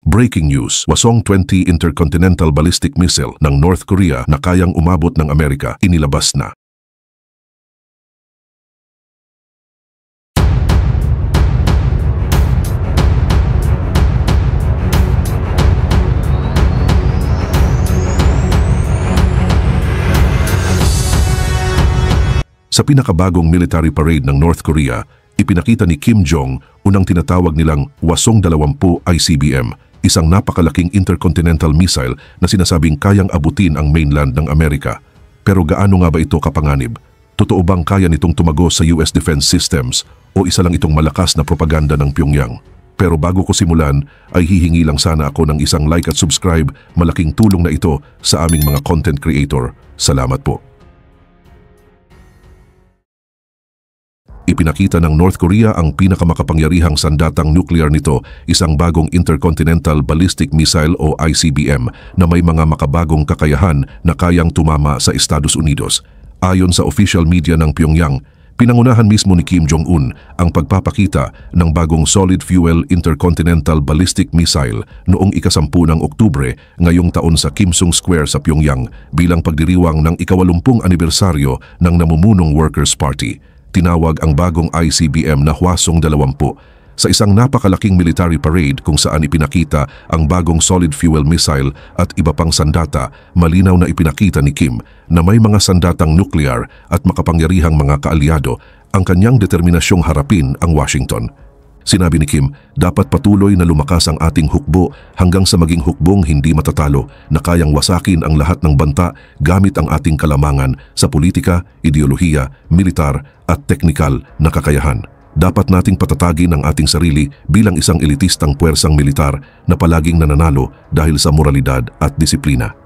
Breaking news, Hwasong-20 intercontinental ballistic missile ng North Korea na kayang umabot ng Amerika inilabas na. Sa pinakabagong military parade ng North Korea, ipinakita ni Kim Jong unang tinatawag nilang Hwasong-20 ICBM, isang napakalaking intercontinental missile na sinasabing kayang abutin ang mainland ng Amerika. Pero gaano nga ba ito kapanganib? Totoo bang kaya nitong tumagos sa US defense systems o isa lang itong malakas na propaganda ng Pyongyang? Pero bago ko simulan, ay hihingi lang sana ako ng isang like at subscribe. Malaking tulong na ito sa aming mga content creator. Salamat po. Ipinakita ng North Korea ang pinakamakapangyarihang sandatang nuclear nito, isang bagong intercontinental ballistic missile o ICBM na may mga makabagong kakayahan na kayang tumama sa Estados Unidos. Ayon sa official media ng Pyongyang, pinangunahan mismo ni Kim Jong-un ang pagpapakita ng bagong solid fuel intercontinental ballistic missile noong ika-10 ng Oktubre ngayong taon sa Kim Sung Square sa Pyongyang bilang pagdiriwang ng ika-80 anibersaryo ng namumunong Workers' Party. Tinawag ang bagong ICBM na Hwasong-20 sa isang napakalaking military parade kung saan ipinakita ang bagong solid fuel missile at iba pang sandata. Malinaw na ipinakita ni Kim na may mga sandatang nuclear at makapangyarihang mga kaalyado ang kanyang determinasyong harapin ang Washington. Sinabi ni Kim, dapat patuloy na lumakas ang ating hukbo hanggang sa maging hukbong hindi matatalo na kayang wasakin ang lahat ng banta gamit ang ating kalamangan sa politika, ideolohiya, militar at teknikal na kakayahan. Dapat nating patatagin ang ating sarili bilang isang elitistang puwersang militar na palaging nananalo dahil sa moralidad at disiplina.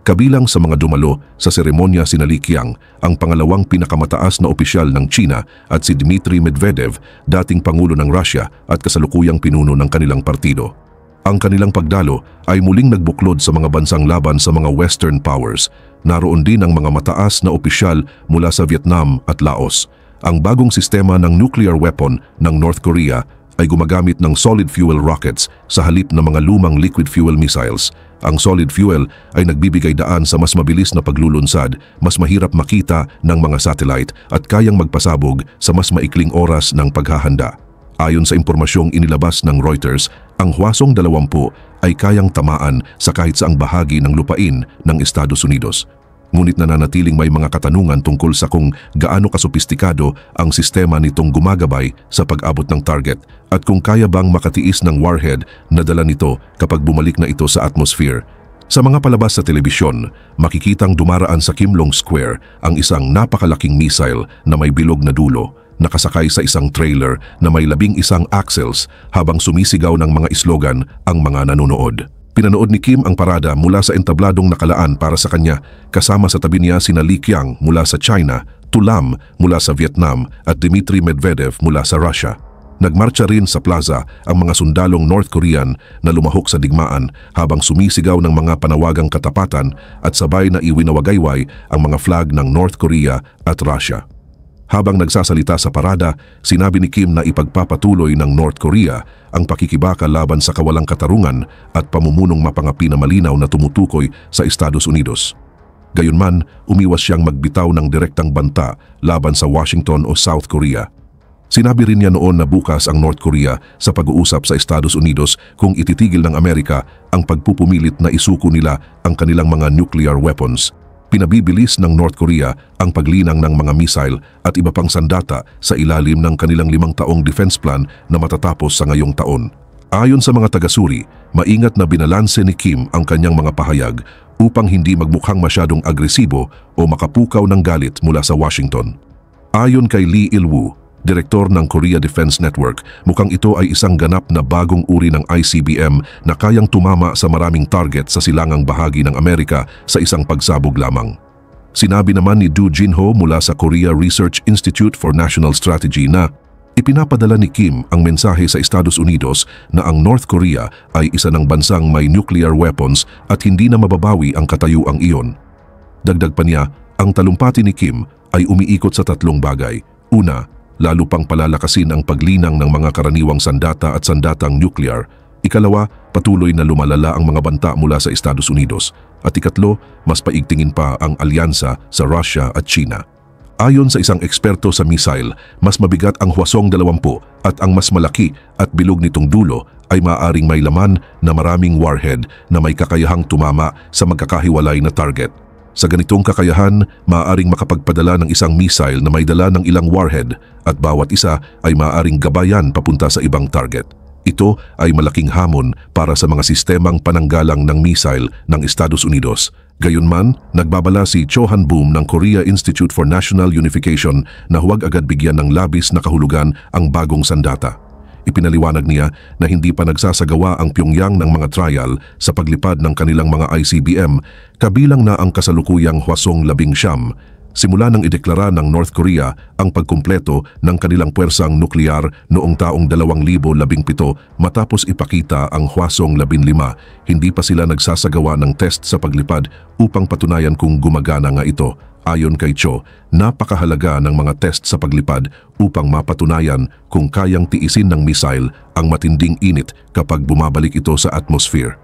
Kabilang sa mga dumalo sa seremonya sina Li Qiang, ang pangalawang pinakamataas na opisyal ng China at si Dmitry Medvedev, dating Pangulo ng Russia at kasalukuyang pinuno ng kanilang partido. Ang kanilang pagdalo ay muling nagbuklod sa mga bansang laban sa mga Western powers. Naroon din ang mga mataas na opisyal mula sa Vietnam at Laos. Ang bagong sistema ng nuclear weapon ng North Korea ay gumagamit ng solid fuel rockets sa halip ng mga lumang liquid fuel missiles. Ang solid fuel ay nagbibigay daan sa mas mabilis na paglulunsad, mas mahirap makita ng mga satellite at kayang magpasabog sa mas maikling oras ng paghahanda. Ayon sa impormasyong inilabas ng Reuters, ang Hwasong-20 ay kayang tamaan sa kahit saang bahagi ng lupain ng Estados Unidos. Ngunit nananatiling may mga katanungan tungkol sa kung gaano kasopistikado ang sistema nitong gumagabay sa pag-abot ng target at kung kaya bang makatiis ng warhead na dala nito kapag bumalik na ito sa atmosphere. Sa mga palabas sa telebisyon, makikitang dumaraan sa Kim Long Square ang isang napakalaking missile na may bilog na dulo, nakasakay sa isang trailer na may 11 axles habang sumisigaw ng mga slogan ang mga nanonood. Pinanood ni Kim ang parada mula sa entabladong nakalaan para sa kanya, kasama sa tabi niya sina Li Qiang mula sa China, Tu Lam mula sa Vietnam at Dmitry Medvedev mula sa Russia. Nagmarcha rin sa plaza ang mga sundalong North Korean na lumahok sa digmaan habang sumisigaw ng mga panawagang katapatan at sabay na iwinawagayway ang mga flag ng North Korea at Russia. Habang nagsasalita sa parada, sinabi ni Kim na ipagpapatuloy ng North Korea ang pakikibaka laban sa kawalang katarungan at pamumunong mapangapi na malinaw na tumutukoy sa Estados Unidos. Gayunman, umiwas siyang magbitaw ng direktang banta laban sa Washington o South Korea. Sinabi rin niya noon na bukas ang North Korea sa pag-uusap sa Estados Unidos kung ititigil ng Amerika ang pagpupumilit na isuko nila ang kanilang mga nuclear weapons. Pinabibilis ng North Korea ang paglinang ng mga missile at iba pang sandata sa ilalim ng kanilang 5 taong defense plan na matatapos sa ngayong taon. Ayon sa mga tagasuri, maingat na binalanse ni Kim ang kanyang mga pahayag upang hindi magmukhang masyadong agresibo o makapukaw ng galit mula sa Washington. Ayon kay Lee Il-woo, Direktor ng Korea Defense Network, mukhang ito ay isang ganap na bagong uri ng ICBM na kayang tumama sa maraming target sa silangang bahagi ng Amerika sa isang pagsabog lamang. Sinabi naman ni Do Jinho mula sa Korea Research Institute for National Strategy na ipinapadala ni Kim ang mensahe sa Estados Unidos na ang North Korea ay isa ng bansang may nuclear weapons at hindi na mababawi ang katayuang iyon. Dagdag pa niya, ang talumpati ni Kim ay umiikot sa 3 bagay. Una, lalo pang palalakasin ang paglinang ng mga karaniwang sandata at sandatang nuclear. Ikalawa, patuloy na lumalala ang mga banta mula sa Estados Unidos. At ikatlo, mas paigtingin pa ang alyansa sa Russia at China. Ayon sa isang eksperto sa missile, mas mabigat ang Hwasong-20 at ang mas malaki at bilog nitong dulo ay maaaring may laman na maraming warhead na may kakayahang tumama sa magkakahiwalay na target. Sa ganitong kakayahan, maaaring makapagpadala ng isang missile na may dala ng ilang warhead at bawat isa ay maaaring gabayan papunta sa ibang target. Ito ay malaking hamon para sa mga sistemang pananggalang ng missile ng Estados Unidos. Gayunman, nagbabala si Cho Han-boom ng Korea Institute for National Unification na huwag agad bigyan ng labis na kahulugan ang bagong sandata. Ipinaliwanag niya na hindi pa nagsasagawa ang Pyongyang ng mga trial sa paglipad ng kanilang mga ICBM, kabilang na ang kasalukuyang Hwasong-19. Simula nang ideklara ng North Korea ang pagkumpleto ng kanilang puwersang nuklear noong taong 2017 matapos ipakita ang Hwasong-15, hindi pa sila nagsasagawa ng test sa paglipad upang patunayan kung gumagana nga ito. Ayon kay Cho, napakahalaga ng mga test sa paglipad upang mapatunayan kung kayang tiisin ng missile ang matinding init kapag bumabalik ito sa atmosphere.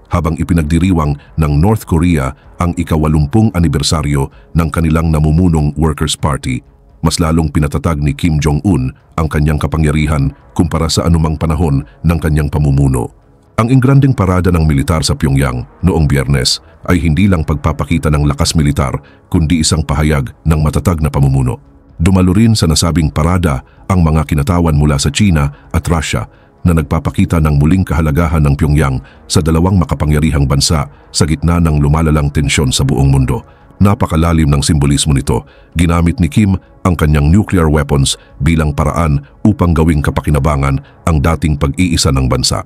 Habang ipinagdiriwang ng North Korea ang ika-80 anibersaryo ng kanilang namumunong Workers' Party, mas lalong pinatatag ni Kim Jong-un ang kanyang kapangyarihan kumpara sa anumang panahon ng kanyang pamumuno. Ang ingranding parada ng militar sa Pyongyang noong Biyernes ay hindi lang pagpapakita ng lakas militar kundi isang pahayag ng matatag na pamumuno. Dumalo rin sa nasabing parada ang mga kinatawan mula sa China at Russia na nagpapakita ng muling kahalagahan ng Pyongyang sa dalawang makapangyarihang bansa sa gitna ng lumalalang tensyon sa buong mundo. Napakalalim ng simbolismo nito. Ginamit ni Kim ang kanyang nuclear weapons bilang paraan upang gawing kapakinabangan ang dating pag-iisa ng bansa.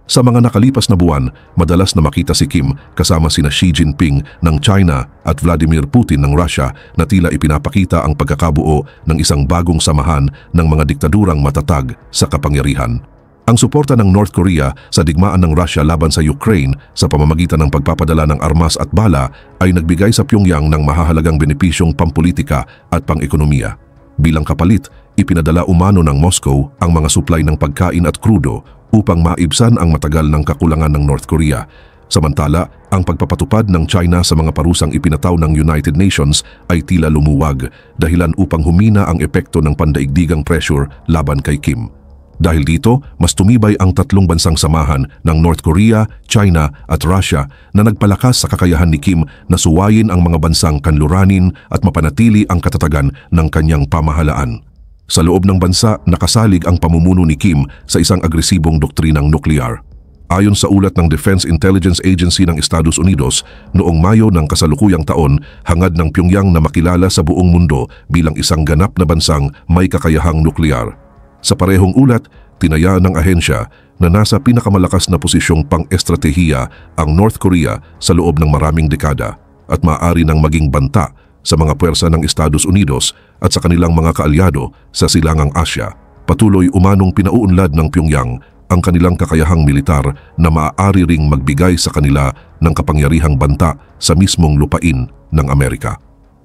Sa mga nakalipas na buwan, madalas na makita si Kim kasama sina Xi Jinping ng China at Vladimir Putin ng Russia na tila ipinapakita ang pagkakabuo ng isang bagong samahan ng mga diktadurang matatag sa kapangyarihan. Ang suporta ng North Korea sa digmaan ng Russia laban sa Ukraine sa pamamagitan ng pagpapadala ng armas at bala ay nagbigay sa Pyongyang ng mahahalagang benepisyong pampolitika at pang-ekonomiya. Bilang kapalit, ipinadala umano ng Moscow ang mga supply ng pagkain at krudo upang maibsan ang matagal ng kakulangan ng North Korea. Samantala, ang pagpapatupad ng China sa mga parusang ipinataw ng United Nations ay tila lumuwag, dahilan upang humina ang epekto ng pandaigdigang pressure laban kay Kim. Dahil dito, mas tumibay ang tatlong bansang samahan ng North Korea, China at Russia na nagpalakas sa kakayahan ni Kim na suwayin ang mga bansang kanluranin at mapanatili ang katatagan ng kanyang pamahalaan. Sa loob ng bansa, nakasalig ang pamumuno ni Kim sa isang agresibong doktrinang nuklear. Ayon sa ulat ng Defense Intelligence Agency ng Estados Unidos, noong Mayo ng kasalukuyang taon, hangad ng Pyongyang na makilala sa buong mundo bilang isang ganap na bansang may kakayahang nuklear. Sa parehong ulat, tinaya ng ahensya na nasa pinakamalakas na posisyong pang-estratehiya ang North Korea sa loob ng maraming dekada at maaari nang maging banta sa mga puwersa ng Estados Unidos at sa kanilang mga kaalyado sa Silangang Asya. Patuloy umanong pinauunlad ng Pyongyang ang kanilang kakayahang militar na maaari ring magbigay sa kanila ng kapangyarihang banta sa mismong lupain ng Amerika.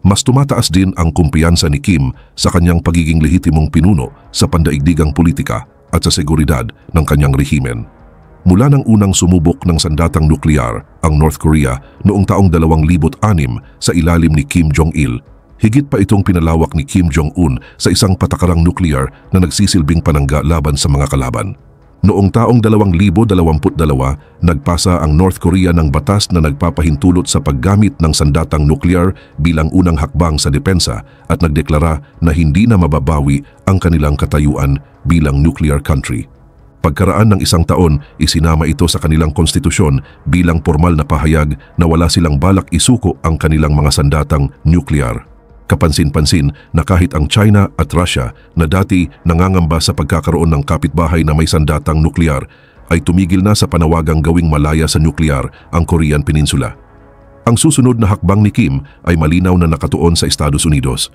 Mas tumataas din ang kumpiyansa ni Kim sa kanyang pagiging lehitimong pinuno sa pandaigdigang politika at sa seguridad ng kanyang rehimen. Mula nang unang sumubok ng sandatang nuklear ang North Korea noong taong 2006 sa ilalim ni Kim Jong-il, higit pa itong pinalawak ni Kim Jong-un sa isang patakarang nuklear na nagsisilbing panangga laban sa mga kalaban. Noong taong 2022, nagpasa ang North Korea ng batas na nagpapahintulot sa paggamit ng sandatang nuklear bilang unang hakbang sa depensa at nagdeklara na hindi na mababawi ang kanilang katayuan bilang nuclear country. Pagkaraan ng isang taon, isinama ito sa kanilang konstitusyon bilang formal na pahayag na wala silang balak isuko ang kanilang mga sandatang nuklear. Kapansin-pansin na kahit ang China at Russia na dati nangangamba sa pagkakaroon ng kapitbahay na may sandatang nuklear ay tumigil na sa panawagang gawing malaya sa nuklear ang Korean Peninsula. Ang susunod na hakbang ni Kim ay malinaw na nakatuon sa Estados Unidos.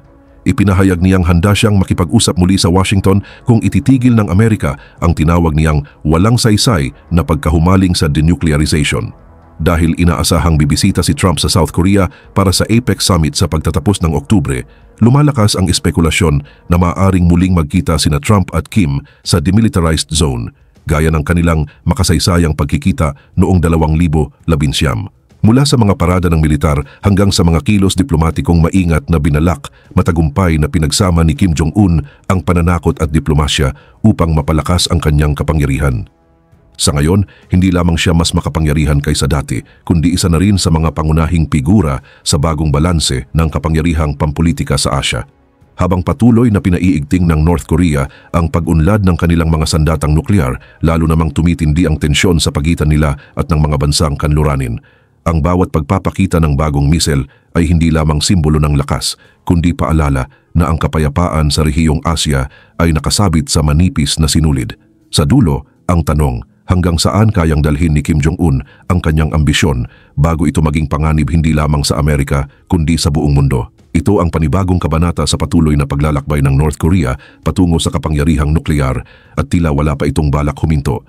Ipinahayag niyang handa siyang makipag-usap muli sa Washington kung ititigil ng Amerika ang tinawag niyang walang saysay na pagkahumaling sa denuclearization. Dahil inaasahang bibisita si Trump sa South Korea para sa APEC Summit sa pagtatapos ng Oktubre, lumalakas ang espekulasyon na maaaring muling magkita sina Trump at Kim sa demilitarized zone. gaya ng kanilang makasaysayang pagkikita noong 2019. Mula sa mga parada ng militar hanggang sa mga kilos diplomatikong maingat na binalak, matagumpay na pinagsama ni Kim Jong-un ang pananakot at diplomasya upang mapalakas ang kanyang kapangyarihan. Sa ngayon, hindi lamang siya mas makapangyarihan kaysa dati, kundi isa na rin sa mga pangunahing figura sa bagong balanse ng kapangyarihang pampolitika sa Asya. Habang patuloy na pinaiigting ng North Korea ang pag-unlad ng kanilang mga sandatang nuklear, lalo namang tumitindi ang tensyon sa pagitan nila at ng mga bansang kanluranin. Ang bawat pagpapakita ng bagong missile ay hindi lamang simbolo ng lakas, kundi paalala na ang kapayapaan sa rehiyong Asya ay nakasabit sa manipis na sinulid. Sa dulo, ang tanong, hanggang saan kayang dalhin ni Kim Jong-un ang kanyang ambisyon bago ito maging panganib hindi lamang sa Amerika kundi sa buong mundo? Ito ang panibagong kabanata sa patuloy na paglalakbay ng North Korea patungo sa kapangyarihang nuklear at tila wala pa itong balak huminto.